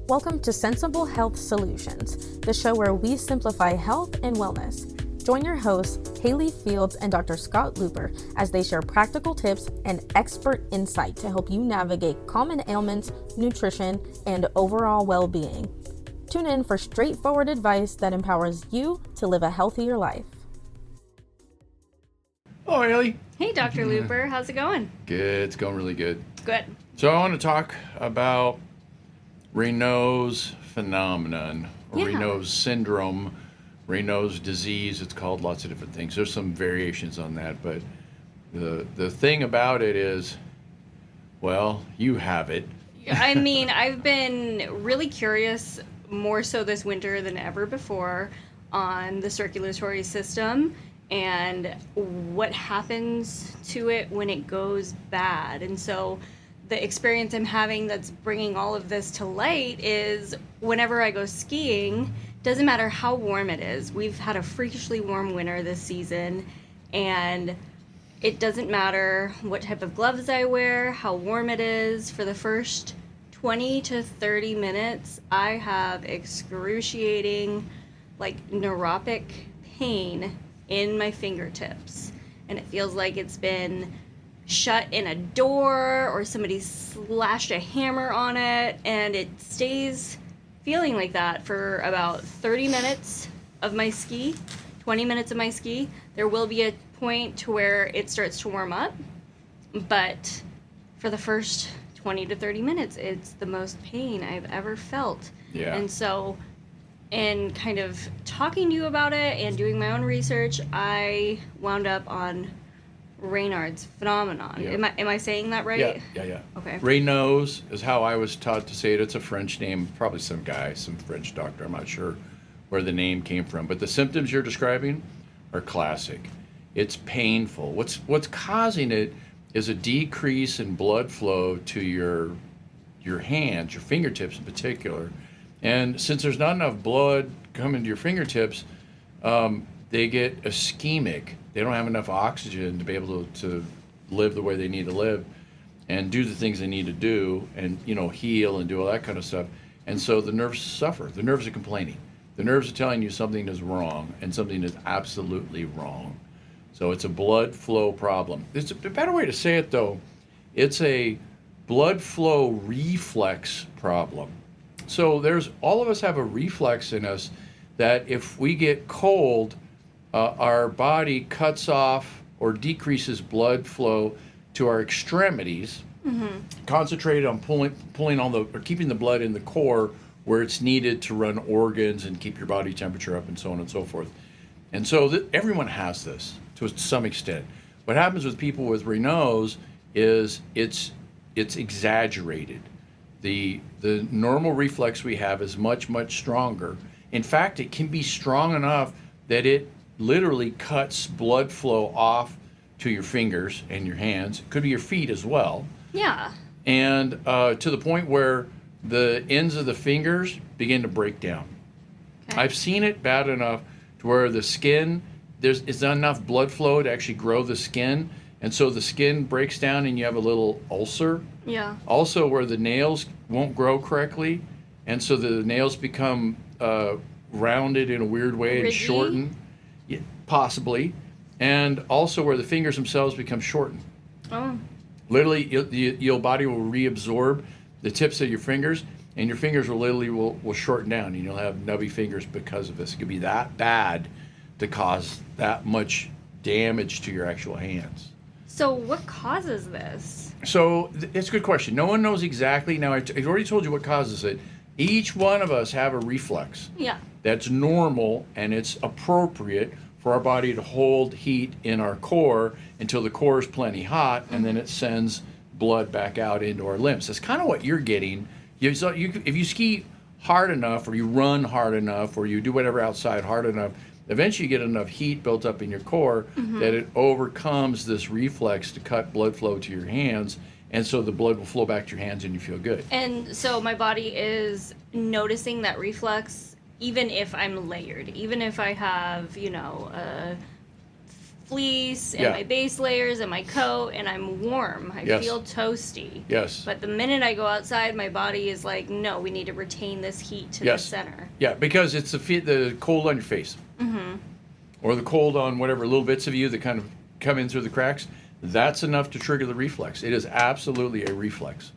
Welcome to Sensible Health Solutions, the show where we simplify health and wellness. Join your hosts, Hallie Fields and Dr. Scott Luper, as they share practical tips and expert insight to help you navigate common ailments, nutrition, and overall well-being. Tune in for straightforward advice that empowers you to live a healthier life. Oh, Hallie. Hey, Dr. Luper. How's it going? Good. It's going really good. Good. So I want to talk about Raynaud's phenomenon, or Raynaud's syndrome, Raynaud's disease. It's called lots of different things. There's some variations on that, but the thing about it is, well, you have it. I mean, I've been really curious, more so this winter than ever before, on the circulatory system and what happens to it when it goes bad. And so the experience I'm having that's bringing all of this to light is whenever I go skiing, doesn't matter how warm it is. We've had a freakishly warm winter this season, and it doesn't matter what type of gloves I wear, how warm it is. For the first 20 to 30 minutes, I have excruciating, neuropathic pain in my fingertips. And it feels like it's been shut in a door or somebody slashed a hammer on it, and it stays feeling like that for about 30 minutes of my ski, 20 minutes of my ski. There will be a point to where it starts to warm up, but for the first 20 to 30 minutes, it's the most pain I've ever felt. Yeah. And so, in kind of talking to you about it and doing my own research, I wound up on Raynaud's phenomenon. Yeah. Am I saying that right? Yeah. Okay. Raynaud's is how I was taught to say it. It's a French name, probably some French doctor. I'm not sure where the name came from. But the symptoms you're describing are classic. It's painful. What's causing it is a decrease in blood flow to your hands, your fingertips in particular. And since there's not enough blood coming to your fingertips, they get ischemic. They don't have enough oxygen to be able to live the way they need to live and do the things they need to do and, heal and do all that kind of stuff. And so the nerves suffer. The nerves are complaining. The nerves are telling you something is wrong and something is absolutely wrong. So it's a blood flow problem. It's a better way to say it, though. It's a blood flow reflex problem. So all of us have a reflex in us that if we get cold, our body cuts off or decreases blood flow to our extremities, concentrated on pulling on or keeping the blood in the core where it's needed to run organs and keep your body temperature up and so on and so forth. And so everyone has this to some extent. What happens with people with Raynaud's is it's exaggerated. The normal reflex we have is much, much stronger. In fact, it can be strong enough that it literally cuts blood flow off to your fingers and your hands. It could be your feet as well. Yeah. And to the point where the ends of the fingers begin to break down. Okay. I've seen it bad enough to where the skin, it's not enough blood flow to actually grow the skin. And so the skin breaks down and you have a little ulcer. Yeah. Also where the nails won't grow correctly. And so the nails become rounded in a weird way and shorten. Yeah, possibly. And also where the fingers themselves become shortened. Oh. Literally, your body will reabsorb the tips of your fingers, and your fingers will shorten down, and you'll have nubby fingers because of this. It could be that bad to cause that much damage to your actual hands. So what causes this? So it's a good question. No one knows exactly. Now, I've already told you what causes it. Each one of us have a reflex. Yeah. That's normal, and it's appropriate for our body to hold heat in our core until the core is plenty hot, and then it sends blood back out into our limbs. That's kind of what you're getting. If you ski hard enough, or you run hard enough, or you do whatever outside hard enough, eventually you get enough heat built up in your core that it overcomes this reflex to cut blood flow to your hands, and so the blood will flow back to your hands and you feel good. And so my body is noticing that reflex even if I'm layered, even if I have, a fleece and Yeah. my base layers and my coat, and I'm warm. I Yes. feel toasty. Yes. But the minute I go outside, my body is like, no, we need to retain this heat to Yes. the center. Yeah, because it's the cold on your face. Mm-hmm. Or the cold on whatever little bits of you that kind of come in through the cracks. That's enough to trigger the reflex. It is absolutely a reflex,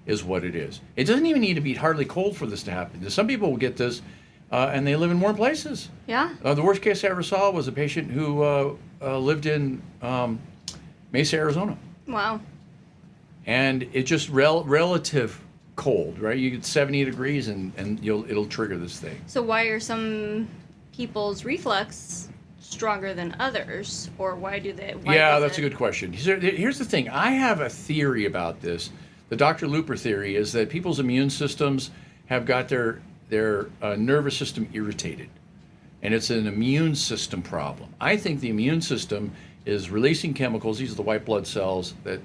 is what it is. It doesn't even need to be hardly cold for this to happen. Some people will get this, and they live in warm places. Yeah. The worst case I ever saw was a patient who lived in Mesa, Arizona. Wow. And it just relative cold, right? You get 70 degrees and it'll trigger this thing. So why are some people's reflex stronger than others, or why do they? Yeah, that's a good question. Here's the thing. I have a theory about this. The Dr. Luper theory is that people's immune systems have got their nervous system irritated, and it's an immune system problem. I think the immune system is releasing chemicals. These are the white blood cells that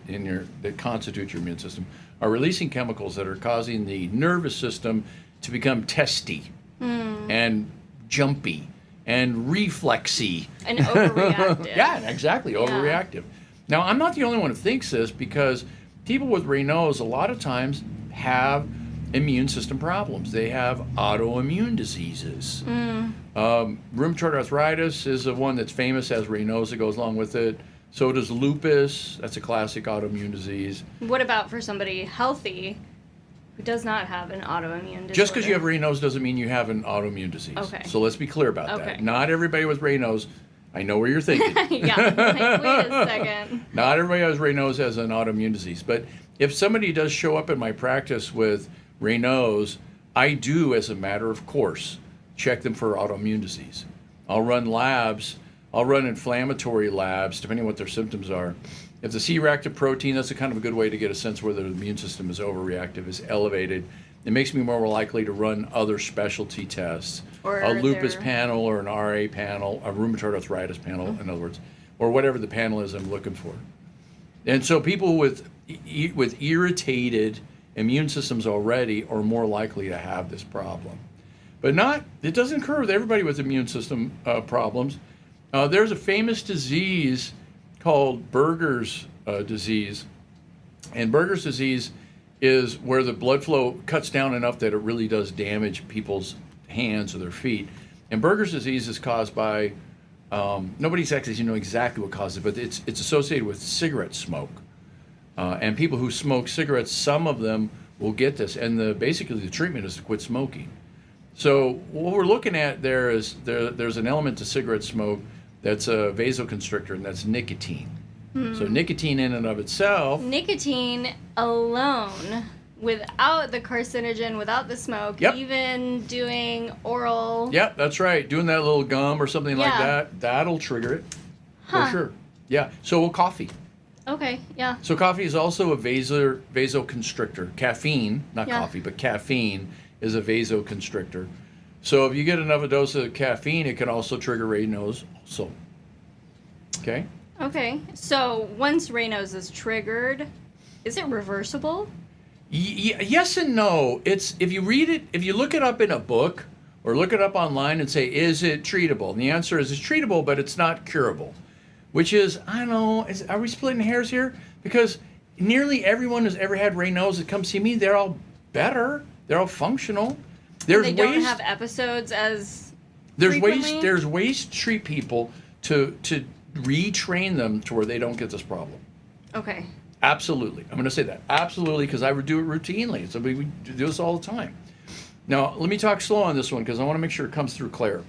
constitute your immune system, are releasing chemicals that are causing the nervous system to become testy and jumpy and reflexy. And overreactive. Yeah, exactly, overreactive. Now, I'm not the only one who thinks this, because people with Raynaud's a lot of times have immune system problems. They have autoimmune diseases. Rheumatoid arthritis is the one that's famous, has Raynaud's that goes along with it. So does lupus. That's a classic autoimmune disease. What about for somebody healthy who does not have an autoimmune disorder? Just because you have Raynaud's doesn't mean you have an autoimmune disease. Okay. So let's be clear about that. Not everybody with Raynaud's, I know where you're thinking. Yeah, like, wait a second. Not everybody who has Raynaud's has an autoimmune disease. But if somebody does show up in my practice with Raynaud's, I do, as a matter of course, check them for autoimmune disease. I'll run labs. I'll run inflammatory labs, depending on what their symptoms are. If the C-reactive protein, that's a kind of a good way to get a sense whether the immune system is overreactive, is elevated. It makes me more likely to run other specialty tests, Or a lupus panel or an RA panel, a rheumatoid arthritis panel, in other words, or whatever the panel is I'm looking for. And so people with irritated immune systems already are more likely to have this problem. But it doesn't occur with everybody with immune system problems. There's a famous disease called Buerger's disease. And Buerger's disease is where the blood flow cuts down enough that it really does damage people's hands or their feet. And Buerger's disease is caused by, nobody's actually know exactly what causes it, but it's associated with cigarette smoke. And people who smoke cigarettes, some of them will get this. And basically the treatment is to quit smoking. So what we're looking at there is there's an element to cigarette smoke that's a vasoconstrictor, and that's nicotine. So nicotine in and of itself. Nicotine alone, without the carcinogen, without the smoke, even doing oral. Yep, that's right. Doing that little gum or something like that, that'll trigger it. For sure. Yeah. So will coffee. Okay, yeah. So coffee is also a vasoconstrictor. Caffeine, not coffee, but caffeine is a vasoconstrictor. So if you get enough a dose of caffeine, it can also trigger Raynaud's also. Okay? Okay, so once Raynaud's is triggered, is it reversible? Yes and no. It's if you read it, if you look it up in a book or look it up online and say, is it treatable? And the answer is it's treatable, but it's not curable. Which is, I don't know, are we splitting hairs here? Because nearly everyone who's ever had Raynaud's that come see me, they're all better. They're all functional. They don't have episodes as frequently? There's ways to treat people to retrain them to where they don't get this problem. Okay. Absolutely. I'm going to say that. Absolutely, because I would do it routinely. So we do this all the time. Now, let me talk slow on this one because I want to make sure it comes through clear.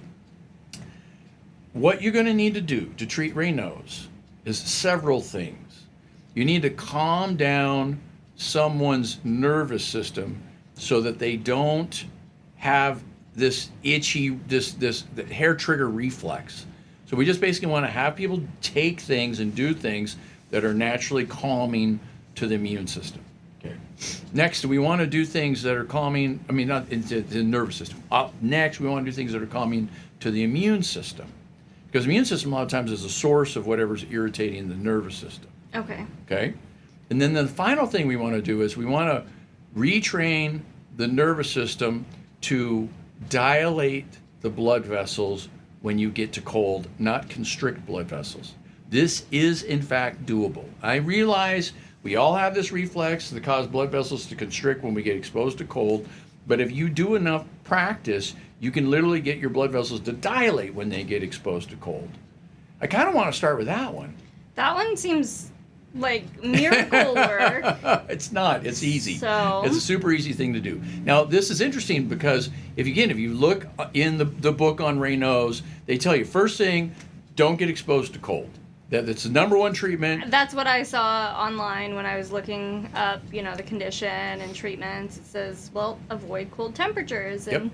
What you're going to need to do to treat Raynaud's is several things. You need to calm down someone's nervous system so that they don't have this itchy, this hair trigger reflex. So we just basically want to have people take things and do things that are naturally calming to the immune system. Okay. Next, we want to do things that are calming, not the nervous system. Next, we want to do things that are calming to the immune system. Because the immune system a lot of times is a source of whatever's irritating the nervous system. Okay. Okay? And then the final thing we want to do is we want to retrain the nervous system to dilate the blood vessels when you get to cold, not constrict blood vessels. This is, in fact, doable. I realize we all have this reflex that causes blood vessels to constrict when we get exposed to cold, but if you do enough practice, you can literally get your blood vessels to dilate when they get exposed to cold. I kind of want to start with that one. That one seems like miracle work. It's not. It's easy. So It's a super easy thing to do. Now, this is interesting because if you look in the book on Raynaud's, they tell you first thing, don't get exposed to cold. That's the number one treatment. that's what I saw online when I was looking up, the condition and treatments. It says, well, avoid cold temperatures. And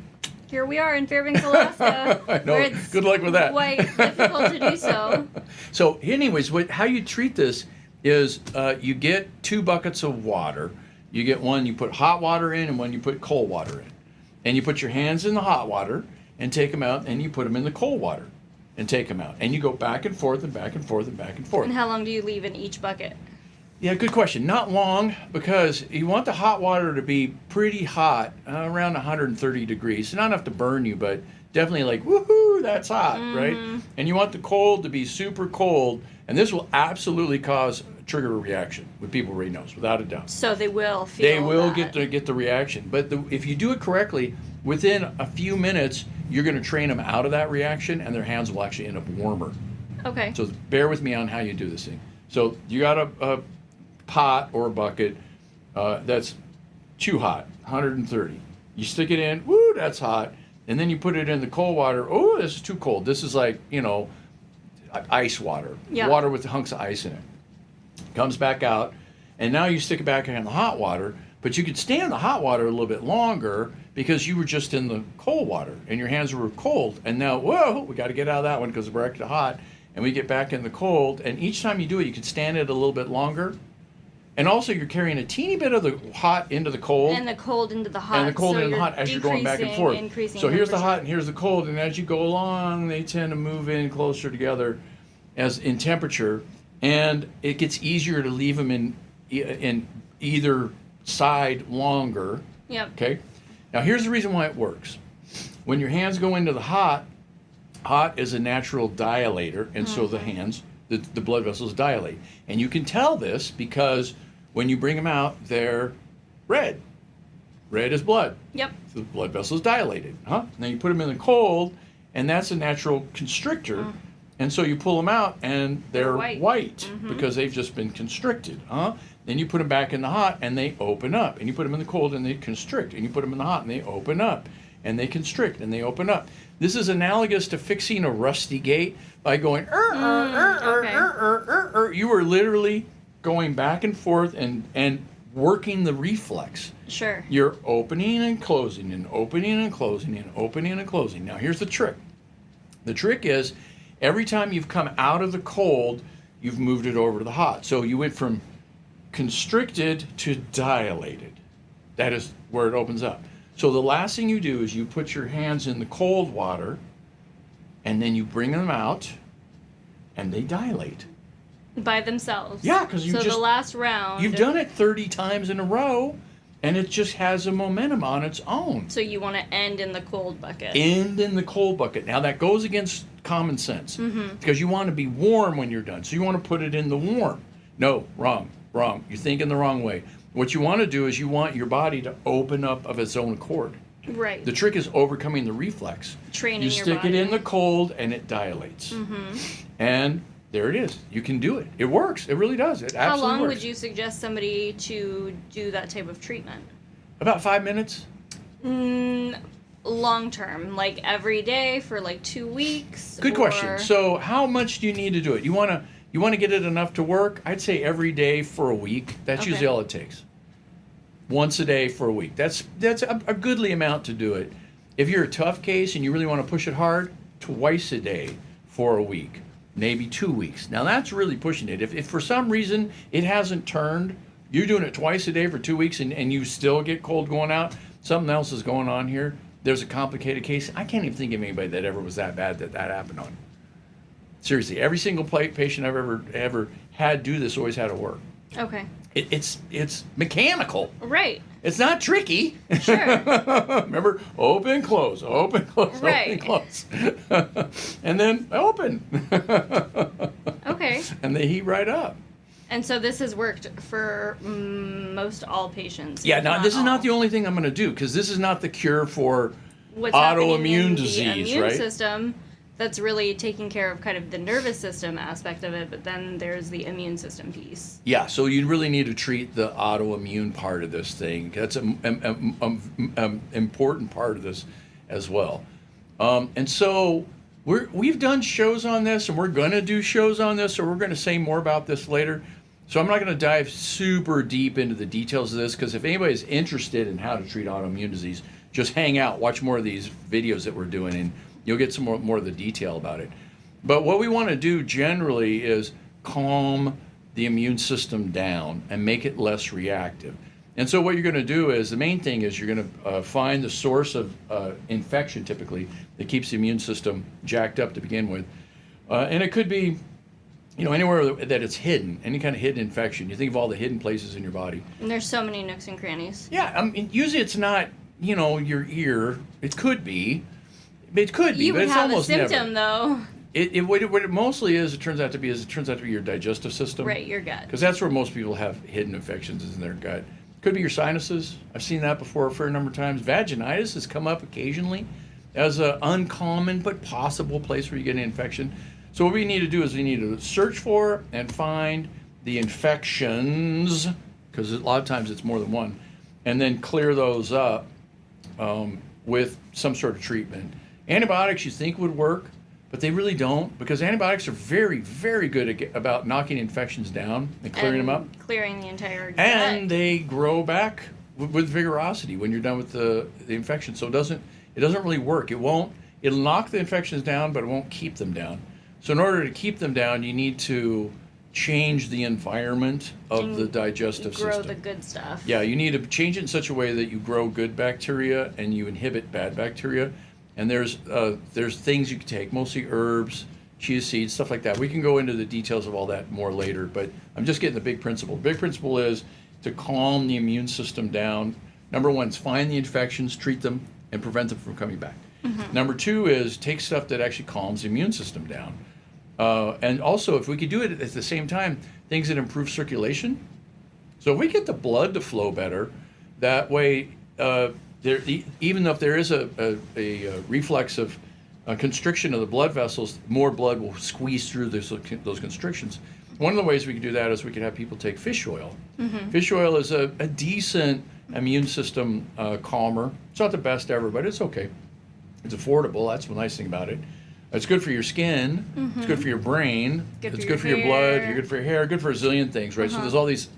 here we are in Fairbanks, Alaska. I know. Where it's Good luck with that. quite difficult to do so. So, anyways, how you treat this is you get 2 buckets of water. You get one you put hot water in and one you put cold water in. And you put your hands in the hot water and take them out, and you put them in the cold water and take them out. And you go back and forth and back and forth and back and forth. And how long do you leave in each bucket? Yeah, good question. Not long, because you want the hot water to be pretty hot, around 130 degrees. Not enough to burn you, but definitely like, woohoo, that's hot, right? And you want the cold to be super cold, and this will absolutely cause a trigger reaction with people with Raynaud's, without a doubt. So they will feel They will that. get the reaction. But if you do it correctly, within a few minutes, you're going to train them out of that reaction, and their hands will actually end up warmer. Okay. So bear with me on how you do this thing. So you got a pot or a bucket that's too hot, 130. You stick it in, woo, that's hot. And then you put it in the cold water. Oh, this is too cold. This is like, ice water. Yeah. Water with hunks of ice in it. Comes back out, and now you stick it back in the hot water, but you could stay in the hot water a little bit longer because you were just in the cold water and your hands were cold. And now, whoa, we got to get out of that one because we're extra hot. And we get back in the cold. And each time you do it, you can stand it a little bit longer. And also, you're carrying a teeny bit of the hot into the cold. And the cold into the hot. And the cold so into the you're hot as you're going back and forth. Increasing So here's the temperature. hot and here's the cold. And as you go along, they tend to move in closer together as in temperature. And it gets easier to leave them in either side longer. Yep. Okay? Now, here's the reason why it works. When your hands go into the hot is a natural dilator, and so the hands, the blood vessels dilate. And you can tell this because when you bring them out, they're red. Red is blood. Yep. So the blood vessels dilated. Now you put them in the cold, and that's a natural constrictor. And so you pull them out, and they're white because they've just been constricted. Then you put them back in the hot, and they open up. And you put them in the cold, and they constrict. And you put them in the hot, and they open up. And they constrict, and they open up. This is analogous to fixing a rusty gate by going, You were literally going back and forth and working the reflex. Sure. You're opening and closing and opening and closing and opening and closing. Now, here's the trick. The trick is every time you've come out of the cold, you've moved it over to the hot. So you went from constricted to dilated. That is where it opens up. So the last thing you do is you put your hands in the cold water, and then you bring them out, and they dilate. By themselves. Yeah, because So the last round. You've done it 30 times in a row, and it just has a momentum on its own. So you want to end in the cold bucket. End in the cold bucket. Now that goes against common sense because you want to be warm when you're done. So you want to put it in the warm. No, wrong. You're thinking the wrong way. What you want to do is you want your body to open up of its own accord. Right. The trick is overcoming the reflex. Training you your stick body. it in the cold and it dilates. And there it is. You can do it. It works. It really does. It How absolutely long works. would you suggest somebody to do that type of treatment? About 5 minutes. Long term, like every day for like 2 weeks. Good question. So how much do you need to do it? You want to get it enough to work? I'd say every day for a week. That's Okay. usually all it takes. Once a day for a week. That's a goodly amount to do it. If you're a tough case and you really want to push it hard, twice a day for a week, maybe 2 weeks. Now that's really pushing it. If for some reason it hasn't turned, you're doing it twice a day for 2 weeks and you still get cold going out, something else is going on here. There's a complicated case. I can't even think of anybody that ever was that bad that happened on. Seriously, every single patient I've ever had do this always had to work. Okay. It's mechanical. Right. It's not tricky. Sure. Remember, open, close, open, close, Right. open, close. And then open. Okay. Okay. And they heat right up. And so this has worked for most all patients. Yeah, if now this is all. not the only thing I'm going to do, because this is not the cure for What's happening in autoimmune the disease, immune right? system that's really taking care of kind of the nervous system aspect of it, but then there's the immune system piece. Yeah, so you really need to treat the autoimmune part of this thing. That's an important part of this as well. And so we've done shows on this, and we're going to do shows on this, so we're going to say more about this later. So I'm not going to dive super deep into the details of this, because if anybody's interested in how to treat autoimmune disease, just hang out, watch more of these videos that we're doing, and you'll get some more of the detail about it. But what we want to do generally is calm the immune system down and make it less reactive. And so what you're going to do is, the main thing is you're going to find the source of infection, typically, that keeps the immune system jacked up to begin with. And it could be, anywhere that it's hidden, any kind of hidden infection. You think of all the hidden places in your body. And there's so many nooks and crannies. Yeah, I mean, usually it's not, your ear. It could be. It could be, but it's almost never. You would have a symptom, though. What it mostly is, it turns out to be your digestive system. Right, your gut. Because that's where most people have hidden infections, is in their gut. Could be your sinuses. I've seen that before a fair number of times. Vaginitis has come up occasionally as an uncommon but possible place where you get an infection. So what we need to do is we need to search for and find the infections, because a lot of times it's more than one, and then clear those up with some sort of treatment. Antibiotics you think would work, but they really don't, because antibiotics are very, very good about knocking infections down and clearing them up. Clearing the entire gut. And they grow back with vigorosity when you're done with the infection. So it doesn't really work. It'll knock the infections down, but it won't keep them down. So in order to keep them down, you need to change the environment of the digestive system. Grow the good stuff. Yeah, you need to change it in such a way that you grow good bacteria and you inhibit bad bacteria. And there's things you can take, mostly herbs, chia seeds, stuff like that. We can go into the details of all that more later, but I'm just getting the big principle. The big principle is to calm the immune system down. Number one is find the infections, treat them, and prevent them from coming back. Mm-hmm. Number two is take stuff that actually calms the immune system down. And also, if we could do it at the same time, things that improve circulation. So if we get the blood to flow better, that way, even though if there is a reflex of constriction of the blood vessels, more blood will squeeze through those constrictions. One of the ways we can do that is we can have people take fish oil. Mm-hmm. Fish oil is a decent immune system calmer. It's not the best ever, but it's okay. It's affordable. That's the nice thing about it. It's good for your skin. Mm-hmm. It's good for your brain. It's good for your blood. You're good for your hair. Good for a zillion things, right? So there's all these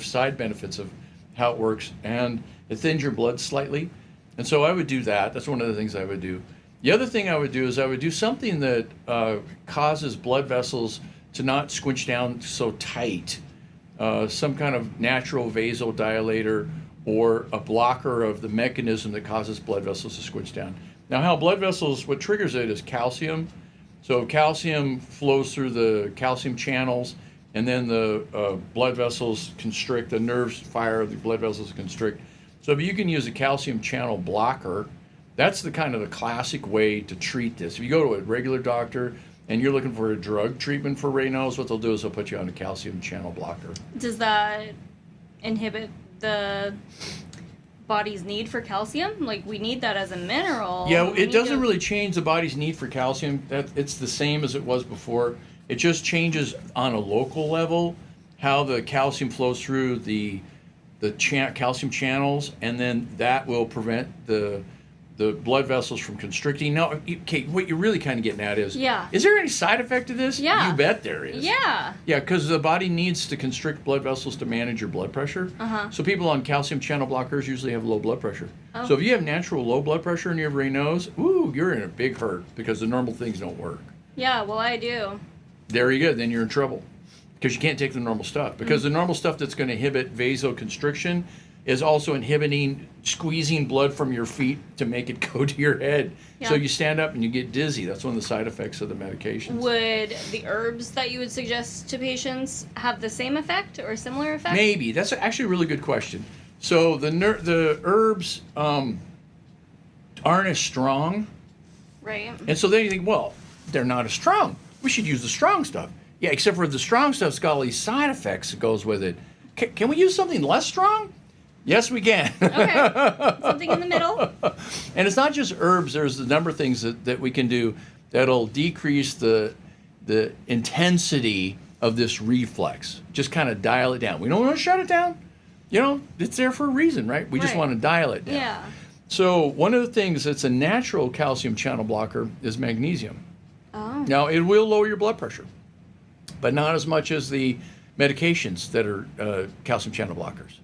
side benefits of how it works, and it thins your blood slightly. And so I would do that. That's one of the things I would do. The other thing I would do is I would do something that causes blood vessels to not squinch down so tight. Some kind of natural vasodilator or a blocker of the mechanism that causes blood vessels to squinch down. Now, how blood vessels, what triggers it is calcium. So calcium flows through the calcium channels, and then the blood vessels constrict, the nerves fire, the blood vessels constrict. So if you can use a calcium channel blocker, that's the kind of the classic way to treat this. If you go to a regular doctor and you're looking for a drug treatment for Raynaud's, what they'll do is they'll put you on a calcium channel blocker. Does that inhibit the body's need for calcium? Like, we need that as a mineral. Yeah, it doesn't really change the body's need for calcium. It's the same as it was before. It just changes on a local level how the calcium flows through the calcium channels, and then that will prevent the blood vessels from constricting. Now, Kate, what you're really kind of getting at is, is there any side effect to this? Yeah. You bet there is. Yeah. Yeah, because the body needs to constrict blood vessels to manage your blood pressure. Uh-huh. So people on calcium channel blockers usually have low blood pressure. Oh. So if you have natural low blood pressure and you have Raynaud's, you're in a big hurt because the normal things don't work. Yeah, well, I do. There you go. Then you're in trouble because you can't take the normal stuff. Because the normal stuff that's going to inhibit vasoconstriction is also inhibiting squeezing blood from your feet to make it go to your head. Yeah. So you stand up and you get dizzy. That's one of the side effects of the medications. Would the herbs that you would suggest to patients have the same effect or similar effect? Maybe. That's actually a really good question. So the herbs aren't as strong. Right. And so then you think, well, they're not as strong. We should use the strong stuff. Yeah, except for the strong stuff's got all these side effects that goes with it. Can we use something less strong? Yes, we can. Okay. Something in the middle. And it's not just herbs. There's a number of things that we can do that'll decrease the intensity of this reflex. Just kind of dial it down. We don't want to shut it down. You know, it's there for a reason, right? We just want to dial it down. Yeah. So one of the things that's a natural calcium channel blocker is magnesium. Oh. Now, it will lower your blood pressure, but not as much as the medications that are calcium channel blockers.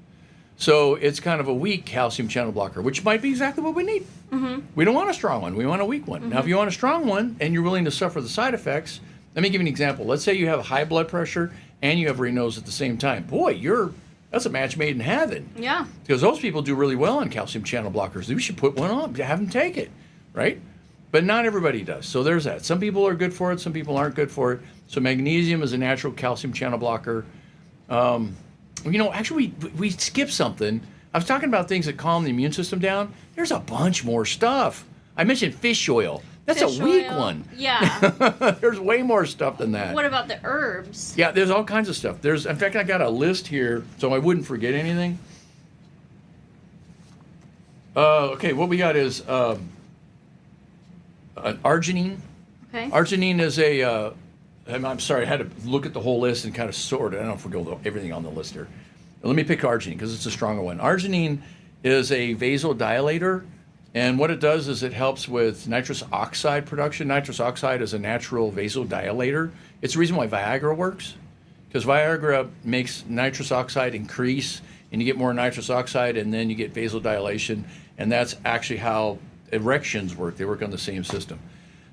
So it's kind of a weak calcium channel blocker, which might be exactly what we need. Mm-hmm. We don't want a strong one. We want a weak one. Mm-hmm. Now, if you want a strong one and you're willing to suffer the side effects, let me give you an example. Let's say you have high blood pressure and you have Raynaud's at the same time. Boy, that's a match made in heaven. Yeah. Because those people do really well on calcium channel blockers. We should put one on, have them take it, right? But not everybody does. So there's that. Some people are good for it. Some people aren't good for it. So magnesium is a natural calcium channel blocker. Actually, we skipped something. I was talking about things that calm the immune system down. There's a bunch more stuff. I mentioned fish oil. That's a weak one. Yeah. There's way more stuff than that. What about the herbs? Yeah, there's all kinds of stuff. In fact, I got a list here so I wouldn't forget anything. Okay, what we got is an arginine. Okay. Arginine is I'm sorry, I had to look at the whole list and kind of sort it. I don't know if we'll go everything on the list here. Let me pick arginine because it's a stronger one. Arginine is a vasodilator, and what it does is it helps with nitrous oxide production. Nitrous oxide is a natural vasodilator. It's the reason why Viagra works, because Viagra makes nitrous oxide increase, and you get more nitrous oxide, and then you get vasodilation, and that's actually how erections work. They work on the same system.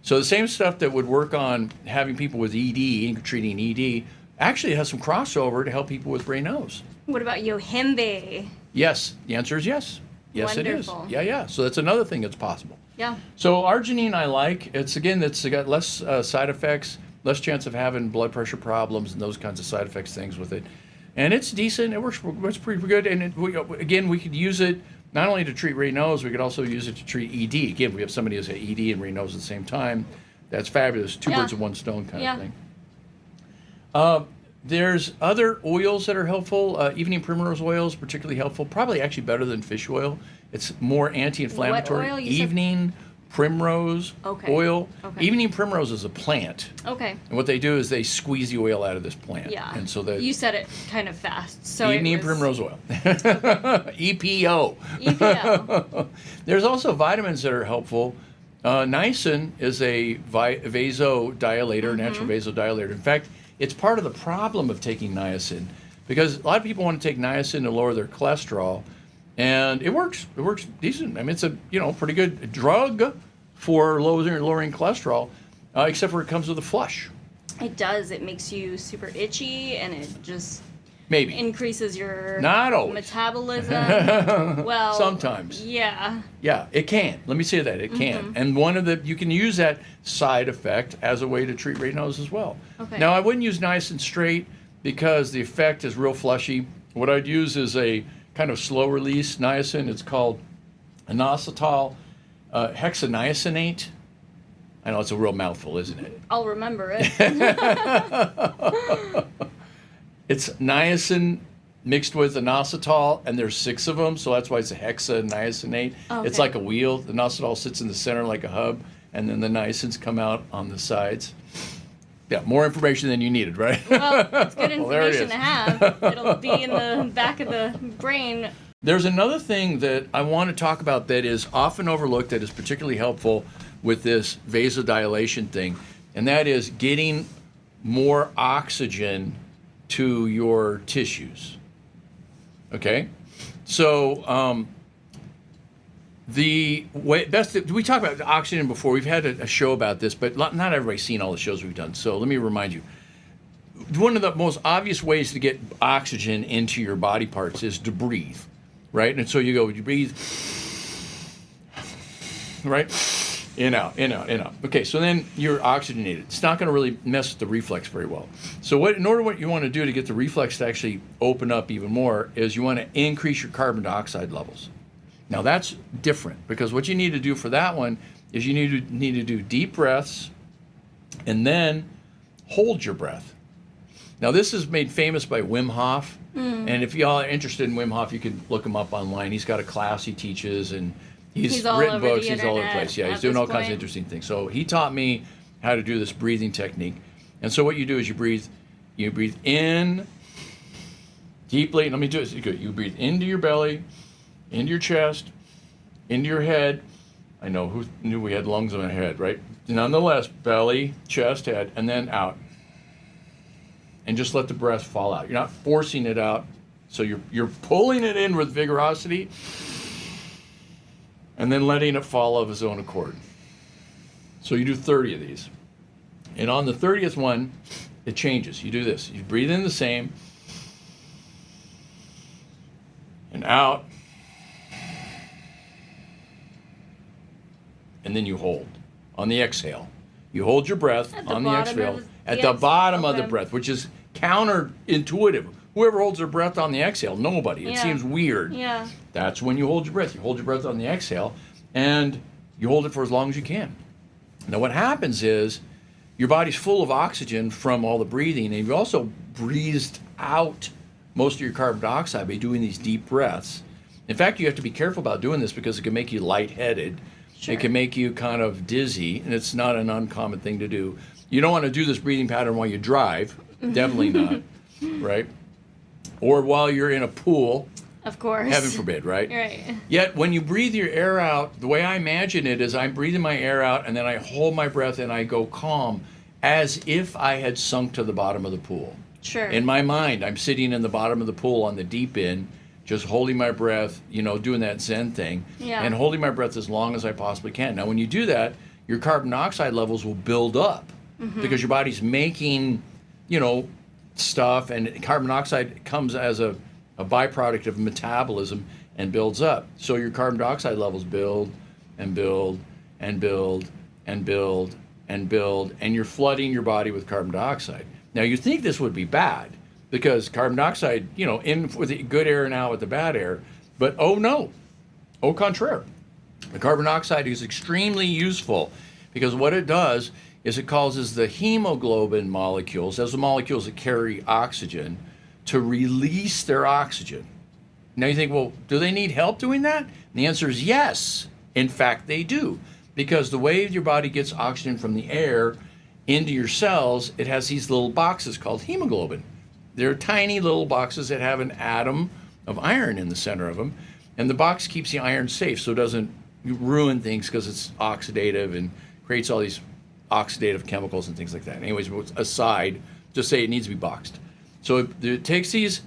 So the same stuff that would work on having people with ED, treating ED, actually has some crossover to help people with Raynaud's. What about yohimbe? Yes, the answer is yes. Yes, Wonderful. it is. Yeah. So that's another thing that's possible. Yeah. So arginine I like. It's got less side effects, less chance of having blood pressure problems and those kinds of side effects things with it. And it's decent. It works pretty good. And we could use it not only to treat Raynaud's, we could also use it to treat ED. Again, we have somebody who's had ED and Raynaud's at the same time. That's fabulous. Two birds with one stone kind of thing. There's other oils that are helpful. Evening primrose oil is particularly helpful. Probably actually better than fish oil. It's more anti-inflammatory. What oil? Evening primrose oil. Okay. Evening primrose is a plant. Okay. And what they do is they squeeze the oil out of this plant. Yeah. And so you said it kind of fast. So evening primrose oil. EPO. EPO. There's also vitamins that are helpful. Niacin is a vasodilator, natural vasodilator. In fact, it's part of the problem of taking niacin, because a lot of people want to take niacin to lower their cholesterol, and it works. It works decent. I mean, it's a pretty good drug for lowering cholesterol, except for it comes with a flush. It does. It makes you super itchy, and it just Maybe increases your not always metabolism. Well, sometimes. Yeah. Yeah, it can. Let me say that it can, and you can use that side effect as a way to treat Raynaud's as well. Okay. Now, I wouldn't use niacin straight because the effect is real flushy. What I'd use is a kind of slow release niacin. It's called inositol hexaniacinate. I know it's a real mouthful, isn't it? I'll remember it. It's niacin mixed with inositol, and there's 6 of them, so that's why it's a hexaniacinate. Okay. It's like a wheel. The inositol sits in the center like a hub, and then the niacins come out on the sides. Yeah, more information than you needed, right? Well, it's good information is. to have. It'll be in the back of the brain. There's another thing that I want to talk about that is often overlooked that is particularly helpful with this vasodilation thing, and that is getting more oxygen to your tissues. Okay? So the way best we talked about oxygen before. We've had a show about this, but not everybody's seen all the shows we've done. So let me remind you. One of the most obvious ways to get oxygen into your body parts is to breathe, right? And so you breathe, right? In, out, in, out, in, out. Okay, so then you're oxygenated. It's not going to really mess with the reflex very well. So what you want to do to get the reflex to actually open up even more is you want to increase your carbon dioxide levels. Now that's different, because what you need to do for that one is you need to do deep breaths and then hold your breath. Now, this is made famous by Wim Hof. And if y'all are interested in Wim Hof, you can look him up online. He's got a class he teaches, and he's all written over the books. He's all over the place. Yeah, he's doing all kinds of point. interesting things. So he taught me how to do this breathing technique. And so what you do is you breathe in deeply. Let me do it. Good. You breathe into your belly, into your chest, into your head. I know, who knew we had lungs in our head, right? Nonetheless, belly, chest, head, and then out. And just let the breath fall out. You're not forcing it out. So you're pulling it in with vigorosity and then letting it fall of its own accord. So you do 30 of these. And on the 30th one, it changes. You do this. You breathe in the same and out. And then you hold on the exhale. You hold your breath on the exhale at the bottom of the breath, which is counterintuitive. Whoever holds their breath on the exhale, nobody. It seems weird. Yeah. That's when you hold your breath. You hold your breath on the exhale, and you hold it for as long as you can. Now, what happens is your body's full of oxygen from all the breathing, and you've also breathed out most of your carbon dioxide by doing these deep breaths. In fact, you have to be careful about doing this because it can make you lightheaded. Sure. It can make you kind of dizzy, and it's not an uncommon thing to do. You don't want to do this breathing pattern while you drive. Definitely not, right? Or while you're in a pool. Of course. Heaven forbid, right? Right. Yet when you breathe your air out, the way I imagine it is I'm breathing my air out and then I hold my breath and I go calm as if I had sunk to the bottom of the pool. Sure. In my mind, I'm sitting in the bottom of the pool on the deep end, just holding my breath, doing that Zen thing, and holding my breath as long as I possibly can. Now, when you do that, your carbon dioxide levels will build up because your body's making, stuff, and carbon dioxide comes as a byproduct of metabolism and builds up. So your carbon dioxide levels build and build and build and build and build, and you're flooding your body with carbon dioxide. Now, you think this would be bad because carbon dioxide, in with the good air and out with the bad air, but oh no, au contraire. The carbon dioxide is extremely useful because what it does is it causes the hemoglobin molecules, those are the molecules that carry oxygen, to release their oxygen. Now you think, well, do they need help doing that? And the answer is yes. In fact, they do. Because the way your body gets oxygen from the air into your cells, it has these little boxes called hemoglobin. They're tiny little boxes that have an atom of iron in the center of them. And the box keeps the iron safe so it doesn't ruin things because it's oxidative and creates all these oxidative chemicals and things like that. Anyways, aside, just say it needs to be boxed. So it takes these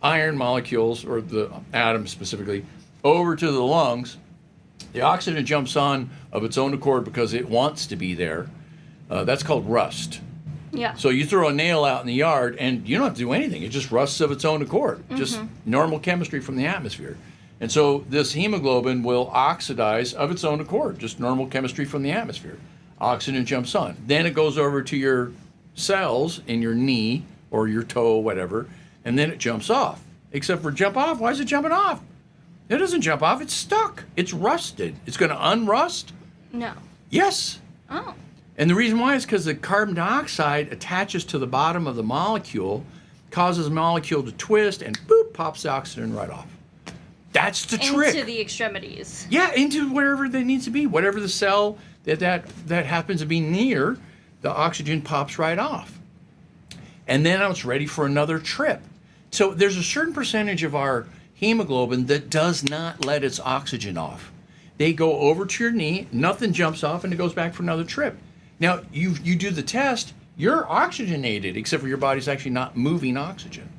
iron molecules, or the atoms specifically, over to the lungs. The oxygen jumps on of its own accord because it wants to be there. That's called rust. Yeah. So you throw a nail out in the yard and you don't have to do anything. It just rusts of its own accord. Just normal chemistry from the atmosphere. And so this hemoglobin will oxidize of its own accord, just normal chemistry from the atmosphere. Oxygen jumps on. Then it goes over to your cells in your knee or your toe, whatever, and then it jumps off. Except for jump off, why is it jumping off? It doesn't jump off, it's stuck. It's rusted. It's going to unrust? No. Yes. Oh. And the reason why is because the carbon dioxide attaches to the bottom of the molecule, causes the molecule to twist, and boop, pops the oxygen right off. That's the trick. Into the extremities. Yeah, into wherever they need to be. Whatever the cell that happens to be near, the oxygen pops right off. And then it's ready for another trip. So there's a certain percentage of our hemoglobin that does not let its oxygen off. They go over to your knee, nothing jumps off, and it goes back for another trip. Now, you do the test, you're oxygenated, except for your body's actually not moving oxygen.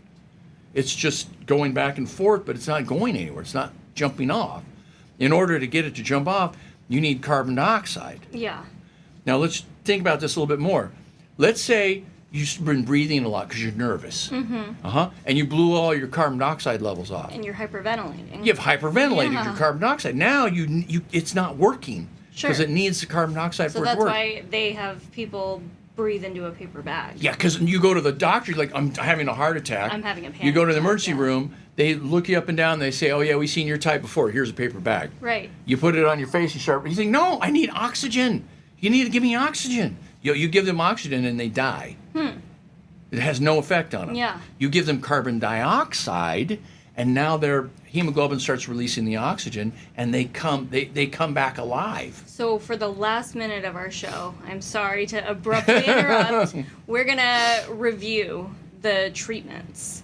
It's just going back and forth, but it's not going anywhere. It's not jumping off. In order to get it to jump off, you need carbon dioxide. Yeah. Now, let's think about this a little bit more. Let's say you've been breathing a lot because you're nervous. And you blew all your carbon dioxide levels off. And you're hyperventilating. You've hyperventilated your carbon dioxide. Now it's not working because it needs the carbon dioxide for it to work. So that's why they have people breathe into a paper bag. Yeah, because you go to the doctor, you're like, I'm having a heart attack. I'm having a panic You go to the attack, emergency room, they look you up and down, they say, oh yeah, we've seen your type before, here's a paper bag. Right. You put it on your face, you think, no, I need oxygen. You need to give me oxygen. You give them oxygen and they die. It has no effect on them. Yeah. You give them carbon dioxide, and now their hemoglobin starts releasing the oxygen, and they come back alive. So for the last minute of our show, I'm sorry to abruptly interrupt. We're going to review the treatments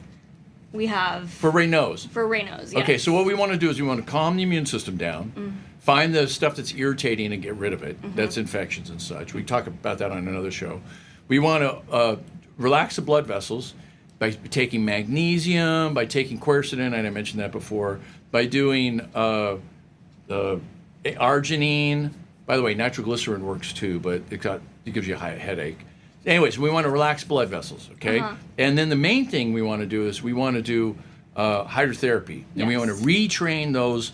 we have For Raynaud's. for Raynaud's. Yes. Okay, so what we want to do is we want to calm the immune system down, find the stuff that's irritating and get rid of it. That's infections and such. We talk about that on another show. We want to relax the blood vessels by taking magnesium, by taking quercetin, and I mentioned that before, by doing the arginine. By the way, nitroglycerin works too, but it gives you a headache. Anyways, we want to relax blood vessels, okay? And then the main thing we want to do is we want to do hydrotherapy, and we want to retrain those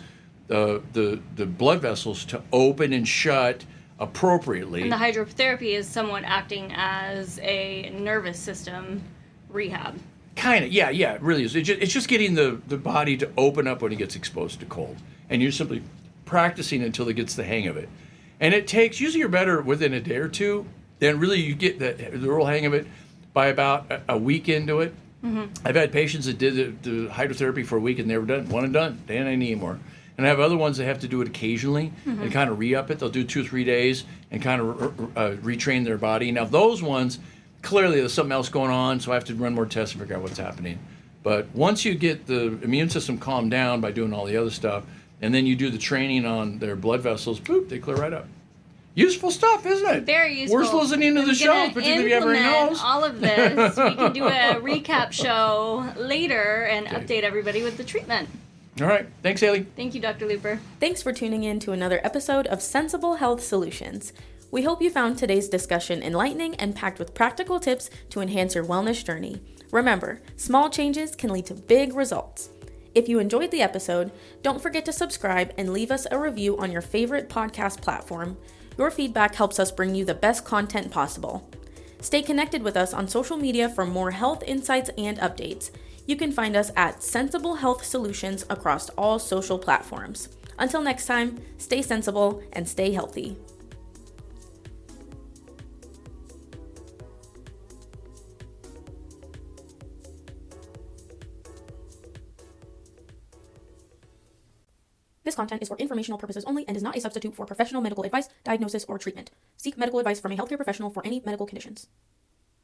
the blood vessels to open and shut appropriately. And the hydrotherapy is somewhat acting as a nervous system rehab. Kind of, yeah, it really is. It's just getting the body to open up when it gets exposed to cold, and you're simply practicing until it gets the hang of it. And it takes, usually you're better within a day or two. Then really you get the real hang of it by about a week into it. I've had patients that did the hydrotherapy for a week and they were done, one and done. They didn't need anymore. And I have other ones that have to do it occasionally and kind of re-up it. They'll do 2 or 3 days and kind of retrain their body. Now those ones, clearly there's something else going on, so I have to run more tests and figure out what's happening. But once you get the immune system calmed down by doing all the other stuff, and then you do the training on their blood vessels, boop, they clear right up. Useful stuff, isn't it? Very useful. Worth listening to the show, particularly if you have Raynaud's. All of this. We can do a recap show later and update everybody with the treatment. All right. Thanks, Haley. Thank you, Dr. Luper. Thanks for tuning in to another episode of Sensible Health Solutions. We hope you found today's discussion enlightening and packed with practical tips to enhance your wellness journey. Remember, small changes can lead to big results. If you enjoyed the episode, don't forget to subscribe and leave us a review on your favorite podcast platform. Your feedback helps us bring you the best content possible. Stay connected with us on social media for more health insights and updates. You can find us at Sensible Health Solutions across all social platforms. Until next time, stay sensible and stay healthy. This content is for informational purposes only and is not a substitute for professional medical advice, diagnosis, or treatment. Seek medical advice from a healthcare professional for any medical conditions.